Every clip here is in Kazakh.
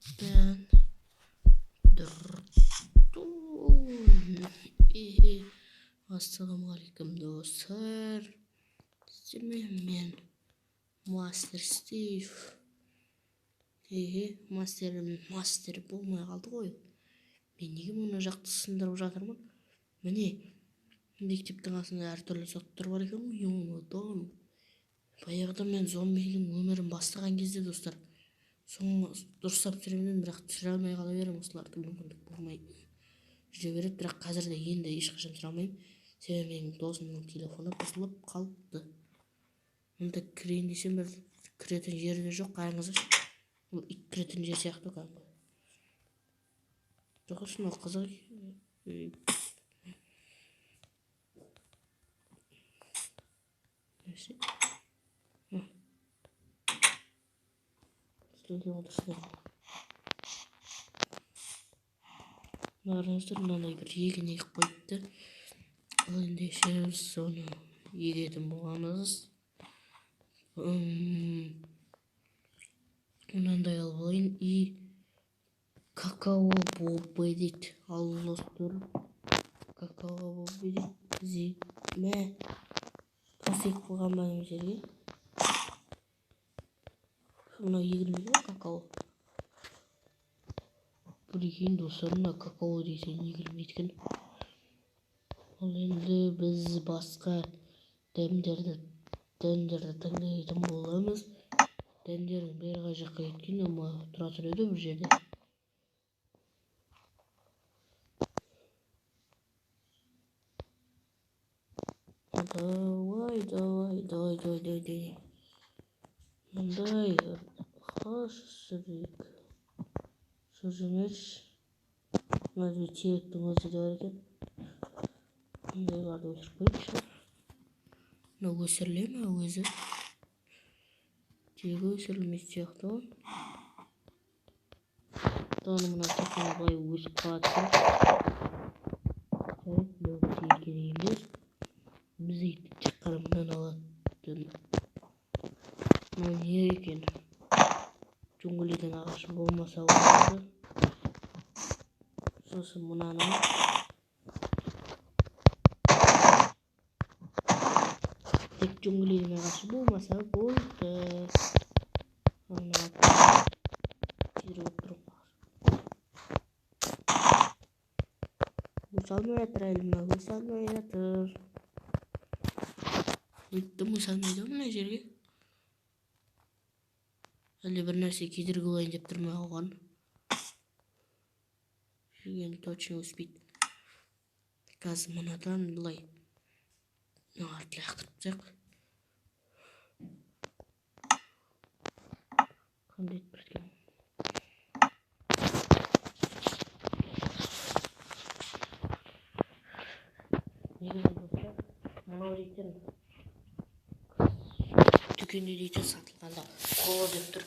Ben durduğum Assalamualaikum dostlar. Sizlerle men Master Steve. Master болмай қалды ғой. Мен неге мұны жақты сындырып жатырмын? Міне, мектептің астында әртүрлі заттар бар екен ғой, емодан. Баяғыда мен зомбидің өмірін бастаған кезде достар, соны дұрыстап түсіремін, бірақ түсіре алмай қала беремін, осыларды мүмкіндік болмай жүре береді. Бірақ қазірде енді ешқашан түсіре алмаймын, себебі менің досымның телефоны бұзылып қалыпты. Мұнда кірейін десем бір кіретін жері де жоқ, қараңыздаршы. Бұл ит кіретін жер сияқты кәдімгі. Жоқ, мынау қызық. Нәрсе? Студия отырсыздар. Қараңыздар, мынандай бір егін егіп қойыпты. Ал ендеше соны егетін боламыз. Мынандай алып алайын. И какао бобы дейді. Ал достар, какао бобы дейді. Мә тосек қылған ба неме жерге. Мынау егілмейді ғой какао. Білген достар, мына какао дейсен егілмейді екен. Ал енді біз басқа дәмдерді таңдайтын боламыз. Дәндердің бәрі қай жаққа кеткен, тұра тұрады бір жерде. Давай. Мындай қашырек. Сөзімеш. Мынау теректің өзі де бар екен. Мұндайларды өсіріп қойыпшы. Мынау өсіріле ме өзі? Тегі өсірілмес сияқты ғой. Оны мына текені былай өсіп қалады. Жарайды, мынау бізге керек емес. Бізге тек қана мынаны алатын. Мынау не екен? Джунглидің ағашы болмаса болады. Сосын мынаны тек джунглидің ағашы болмаса болды. Салмай жатыр әлі, салмай жатыр. Өйтті салмайды мына жерге. Әлде бір нәрсе кедергі болайын деп тұр ма оған? Жүрген точно өспейді. Қазір мынадан бұлай артылай ақтырып тастайық. Қандай етіп кеткен? Негізі достар, мынау дейтін дүкенде дейтін сатылғанда қолы деп тұр.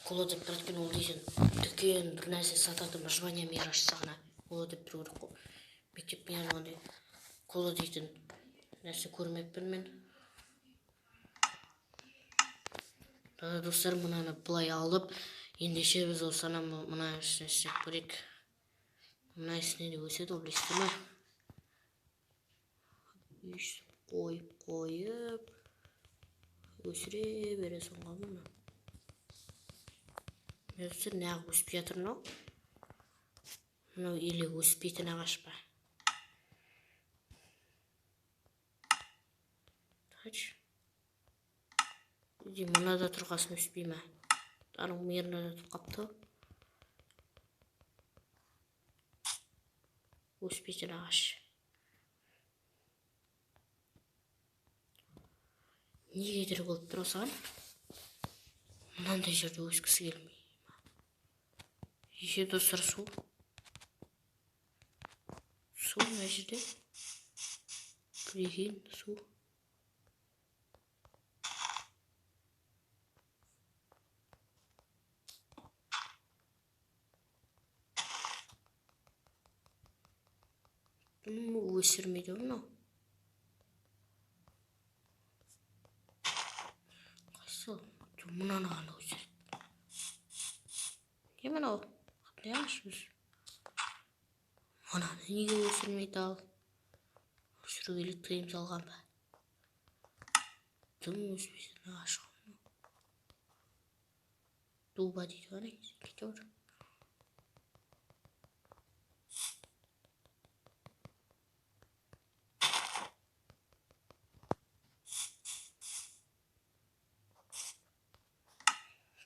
Қолы деп тұр екен, ол дейтін дүкен бір нәрсе сататын название мер ашса ғана қолы деп тұру керек қой. Мектеппен алғандай қолы дейтін нәрсе көрмеппін мен. Достар, мынаны былай алып, ендеше біз осыны мына ішіне істеп көрейік. Мына ішіне де өседі, ол білесіздер ме? Қойып өсіре бересің ғой мұны. Өсір, неғып өспей жатыр мынау? Мынау еле өспейтін ағаш па? Мынада тұрғасын өспей ме? Таның меріне де тұрып қапты. Өспейтін ағаш. Не кедергі болып тұр осыған? Мынандай жерде өскісі келмей. Еше достар, су. Су мына жерде. Білеген су. Өсірмейді мынау. Қайсы? Мынаны ғана өсіреді. Hemen o. Atlayamışız. Ana neге өсірмейді ал. Өсіруге тыйым салған ба. Тым өспесін ашық. Туба дейді ғана кете отыр.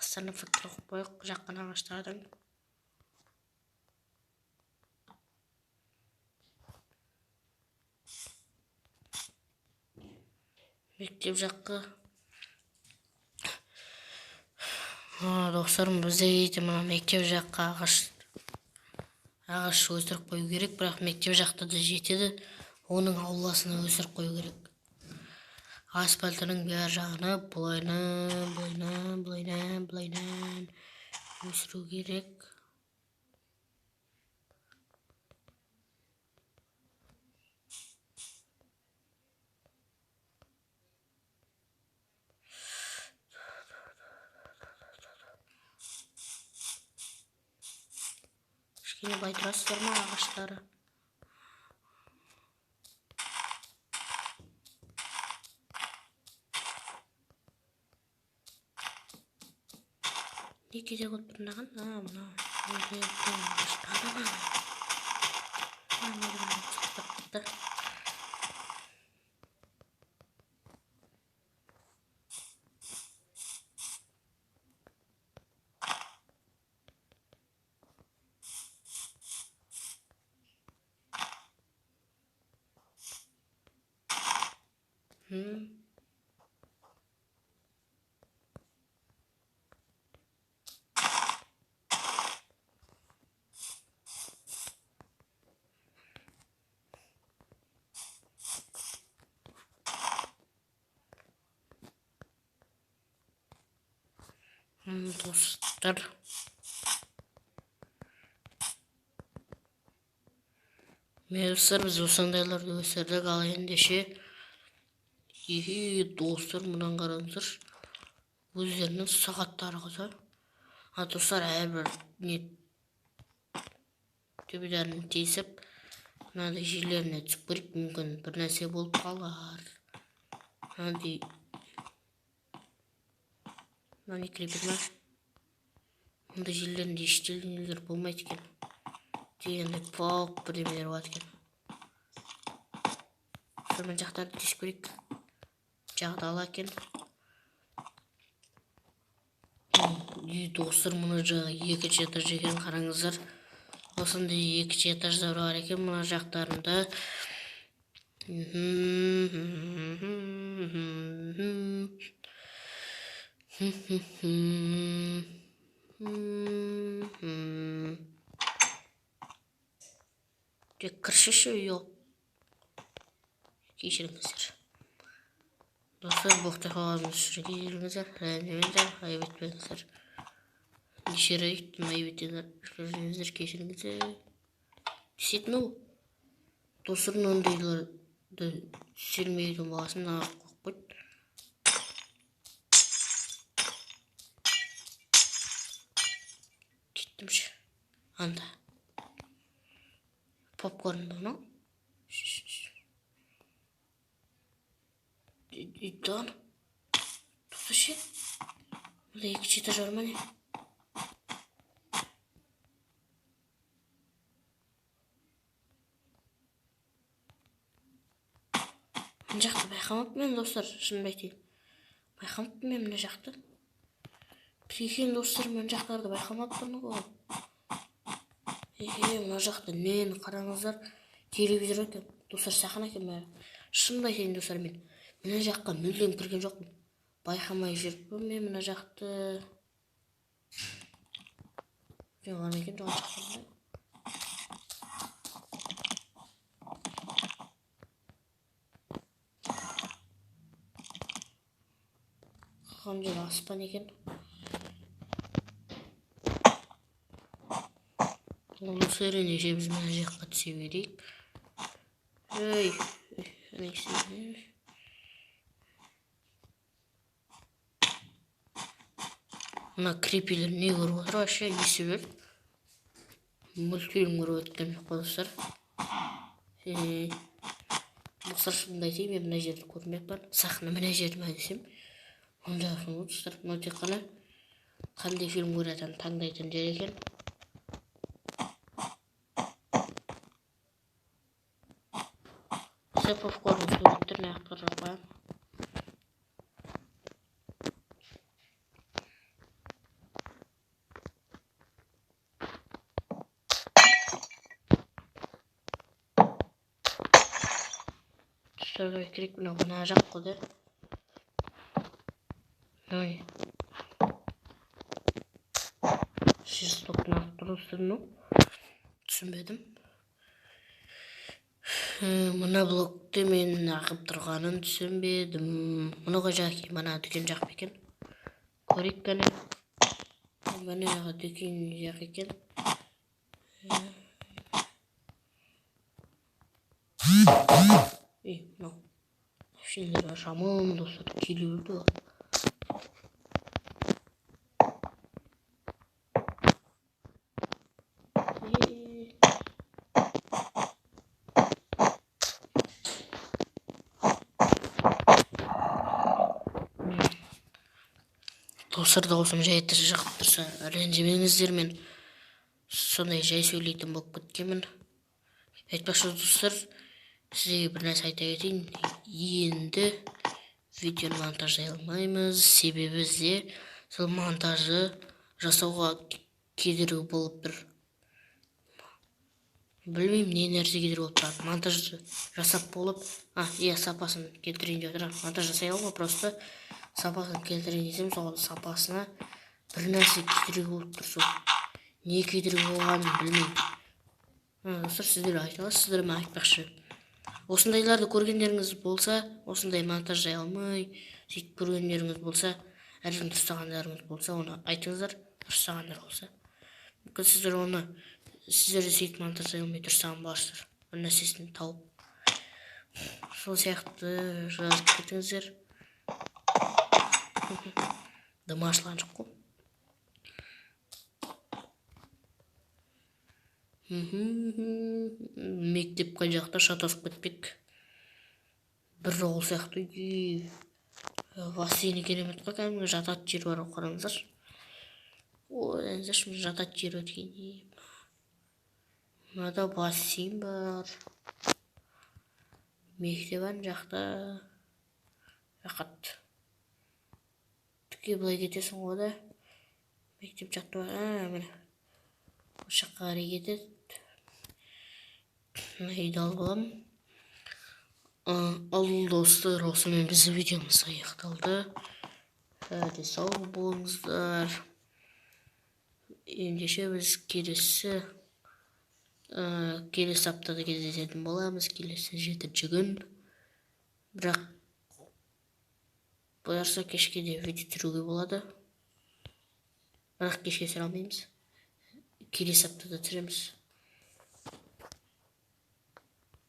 Қыстарына фактор оқып қойық жаққан ағаштардың. Мектеп жаққа. Достарым бізде дейді мына мектеп жаққа ағаш өсіріп қою керек, бірақ мектеп жақта да жетеді. Оның ауласына өсіріп қою керек. Асфальтының бер жағына былайынан өсіру керек. Кішкене байтұрасыздар ма ағаштары? Не керек от бірнаған? Мына. Достар, біз осындайларды өсірдік, ал ендеше достар, мұнан қараңыздар, өздерінің сағаттары қызар. Достар, әрбір төбелерін тесіп, мынандай жерлеріне түсіп көріп, мүмкін бір нәрсе болып қалар. Мынаны крепер ма? Мұндай жерлерінде ештеңелер болмайды екен. Дегенде паук бірдемелер болады екен. Сонымен жақтарды тесіп көрейік. Жағдалы екен. Достар, мұны жағы екінші этаж екен, қараңыздар. Осындай екінші этаждар бар екен мұны жақтарында. Тек кіршіші жоқ. Кешіріңіздер. Достар, боқтай қалғанымыз үшін кешіріңіздер. Рәмдемеңіздер, айып етпеңіздер. Неше рет айып етіңіздер, кешіріңіздер. Действительно, достар, ондайларды сермеудің бағасын ағып қойып қойды. Кеттімші. Анда. Попкорн бұны. Үйттіған. Тоқташы. Бұнда екінші этаж бар ма не? Мына жақты байқамаппын мен, достар, шынымды айтайын. Байқамаппын мен мына жақты. Екен, достар, мына жақтарды байқамаппын ғой. Мына жақты нені қараңыздар, телевизор екен. Достар, сақын екен бәрі. Шынымды айтайын, достар, мен мына жаққа мүлдем кірген жоқпын. Байқамай жүріппін мен мына жақты. Жоған екен, жоған шықтырды. Қалған жер аспан екен. Осы ендеше біз мына жаққа түсе берейік. Мына крипилер не көріп отыр, вообще есі бөліп. Мультфильм көріп өткен жоқ қой достар. Достар, шынымды айтайын, мен мына жерді көрмеппін. Сахна мына жерде ма десем, оң жағын ғой достар. Мынау тек қана қандай фильм көретін таңдайтын жер екен. Попкорн суреттерін аяқтар қоямын. Достарға керек, мына жақ қой. Ой. Жестоктың авторы ну, түсінбедім. Мына блокты мен ағып тұрғанын түсінбедім. Мұныға жақ екен, мына дүкен жақ екен. Көрейік кәне. Мына дүкен жақ екен. Мынау. Шендер жаман достар, келуді. Достар, дауысым жай шығып тұрса, ренжімеңіздер, мен сондай жай сөйлейтін болып кеткенмін. Айтпақшы достар, сізге бір нәрсе айта кетейін. Енді видеоны монтаждай алмаймыз, себебі бізде сол монтажы жасауға кедергі болып тұр. Білмеймін, не нәрсе кедергі болып тұрады. Монтажды жасап болып, сапасын келтірейін деп отыр. Монтаж жасай алмай, просто сапасын келтірейін десем, сол сапасына бір нәрсе кедергі болып тұр. Сол не кедергі болғанын білмеймін. Достар, сіздер айта аласыз, сіздер ме айтпақшы. Осындайларды көргендеріңіз болса, осындай монтаждай алмай, сөйтіп көргендеріңіз болса, әркім дұрыстағандарыңыз болса, оны айтыңыздар, дұрыстағандар болса. Мүмкін сіздер оны, сіздерді сөйтіп монтаждай алмай дұрыстаған боларсыздар. Бір нәрсесін тауып. Сол сияқты жазып кетіңіздер. Дымы ашылған жоқ қой. Мектеп қай жақта, шатасып кетпек. Бір жол сияқты. Бассейні керемет қой, кәдімгі жататын жер бар, қараңыздар. Ой, жататын жер өткенде. Мынада бассейн бар. Мектеп ан жақта. Рақат. Түке былай кетесің ғой да. Мектеп жақта бар. Міне. Жаққа қарай кетеді. Үйді алып аламын. Ал достар, осымен біздің видеомыз аяқталды. Сау болыңыздар. Ендеше біз келесі аптада кездесетін боламыз, келесі 7-ші күн. Бірақ бұйырса кешке де видео түсіруге болады. Бірақ кешке түсіре алмаймыз. Келесі аптада түсіреміз.